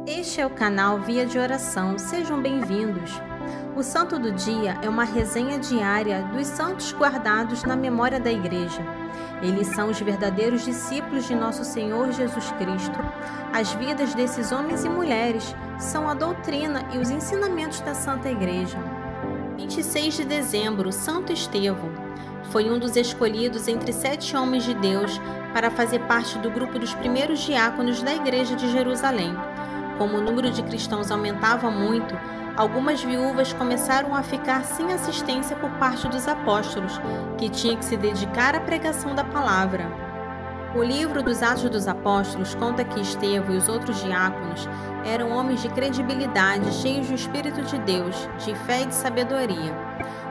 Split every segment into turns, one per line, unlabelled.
Este é o canal Via de Oração, sejam bem-vindos. O Santo do Dia é uma resenha diária dos santos guardados na memória da Igreja. Eles são os verdadeiros discípulos de nosso Senhor Jesus Cristo. As vidas desses homens e mulheres são a doutrina e os ensinamentos da Santa Igreja. 26 de dezembro, Santo Estevão. Foi um dos escolhidos entre 7 homens de Deus para fazer parte do grupo dos primeiros diáconos da Igreja de Jerusalém. Como o número de cristãos aumentava muito, algumas viúvas começaram a ficar sem assistência por parte dos apóstolos, que tinham que se dedicar à pregação da palavra. O livro dos Atos dos Apóstolos conta que Estevão e os outros diáconos eram homens de credibilidade, cheios do Espírito de Deus, de fé e de sabedoria.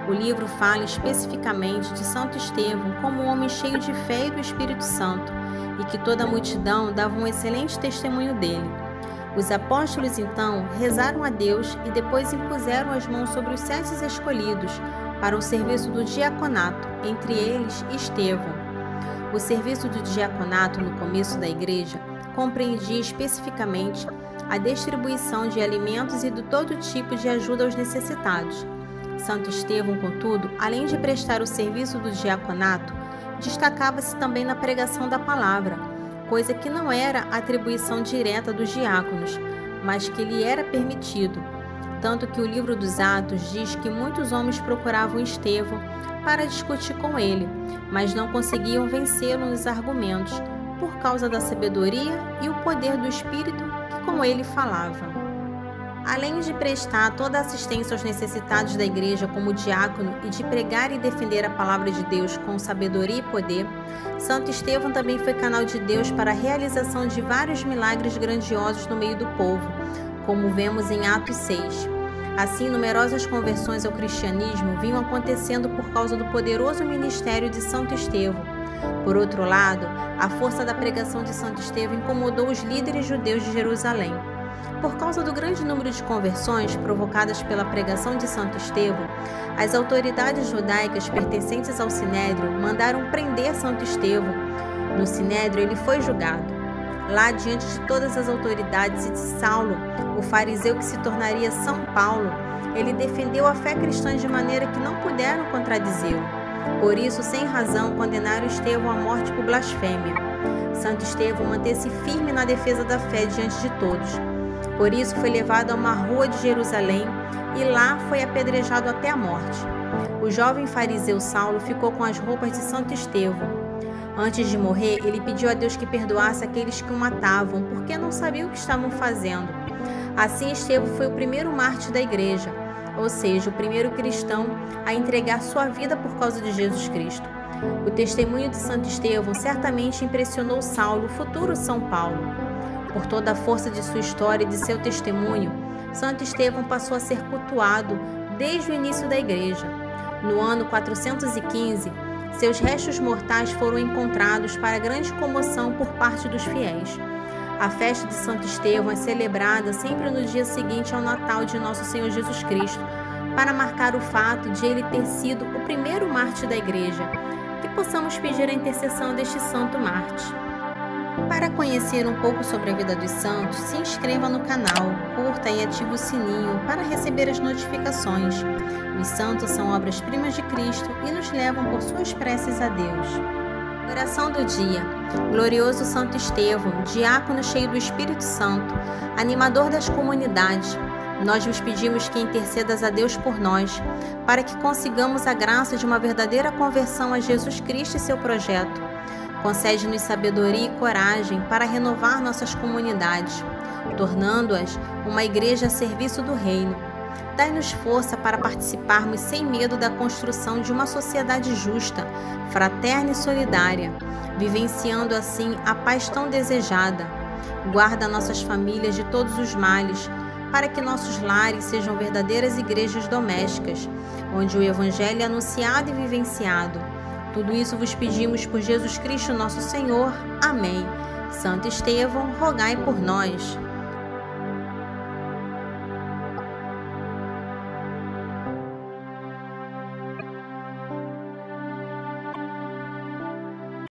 O livro fala especificamente de Santo Estevão como um homem cheio de fé e do Espírito Santo, e que toda a multidão dava um excelente testemunho dele. Os apóstolos, então, rezaram a Deus e depois impuseram as mãos sobre os 7 escolhidos para o serviço do diaconato, entre eles Estevão. O serviço do diaconato no começo da Igreja compreendia especificamente a distribuição de alimentos e de todo tipo de ajuda aos necessitados. Santo Estevão, contudo, além de prestar o serviço do diaconato, destacava-se também na pregação da palavra, coisa que não era atribuição direta dos diáconos, mas que lhe era permitido, tanto que o livro dos Atos diz que muitos homens procuravam Estevão para discutir com ele, mas não conseguiam vencê-lo nos argumentos, por causa da sabedoria e o poder do Espírito que com ele falava. Além de prestar toda a assistência aos necessitados da Igreja como diácono e de pregar e defender a palavra de Deus com sabedoria e poder, Santo Estevão também foi canal de Deus para a realização de vários milagres grandiosos no meio do povo, como vemos em Atos 6. Assim, numerosas conversões ao cristianismo vinham acontecendo por causa do poderoso ministério de Santo Estevão. Por outro lado, a força da pregação de Santo Estevão incomodou os líderes judeus de Jerusalém. Por causa do grande número de conversões provocadas pela pregação de Santo Estevão, as autoridades judaicas pertencentes ao Sinédrio mandaram prender Santo Estevão. No Sinédrio, ele foi julgado. Lá, diante de todas as autoridades e de Saulo, o fariseu que se tornaria São Paulo, ele defendeu a fé cristã de maneira que não puderam contradizê-lo. Por isso, sem razão, condenaram Estevão à morte por blasfêmia. Santo Estevão manteve-se firme na defesa da fé diante de todos. Por isso foi levado a uma rua de Jerusalém e lá foi apedrejado até a morte. O jovem fariseu Saulo ficou com as roupas de Santo Estevão. Antes de morrer, ele pediu a Deus que perdoasse aqueles que o matavam, porque não sabiam o que estavam fazendo. Assim, Estevão foi o primeiro mártir da Igreja, ou seja, o primeiro cristão a entregar sua vida por causa de Jesus Cristo. O testemunho de Santo Estevão certamente impressionou Saulo, o futuro São Paulo. Por toda a força de sua história e de seu testemunho, Santo Estevão passou a ser cultuado desde o início da Igreja. No ano 415, seus restos mortais foram encontrados para grande comoção por parte dos fiéis. A festa de Santo Estevão é celebrada sempre no dia seguinte ao Natal de Nosso Senhor Jesus Cristo, para marcar o fato de ele ter sido o primeiro mártir da Igreja. Que possamos pedir a intercessão deste santo mártir. Para conhecer um pouco sobre a vida dos santos, se inscreva no canal, curta e ative o sininho para receber as notificações. Os santos são obras-primas de Cristo e nos levam por suas preces a Deus. Oração do dia. Glorioso Santo Estevão, diácono cheio do Espírito Santo, animador das comunidades, nós vos pedimos que intercedas a Deus por nós, para que consigamos a graça de uma verdadeira conversão a Jesus Cristo e seu projeto. Concede-nos sabedoria e coragem para renovar nossas comunidades, tornando-as uma igreja a serviço do Reino. Dai-nos força para participarmos sem medo da construção de uma sociedade justa, fraterna e solidária, vivenciando assim a paz tão desejada. Guarda nossas famílias de todos os males, para que nossos lares sejam verdadeiras igrejas domésticas, onde o Evangelho é anunciado e vivenciado. Tudo isso vos pedimos por Jesus Cristo nosso Senhor. Amém. Santo Estevão, rogai por nós.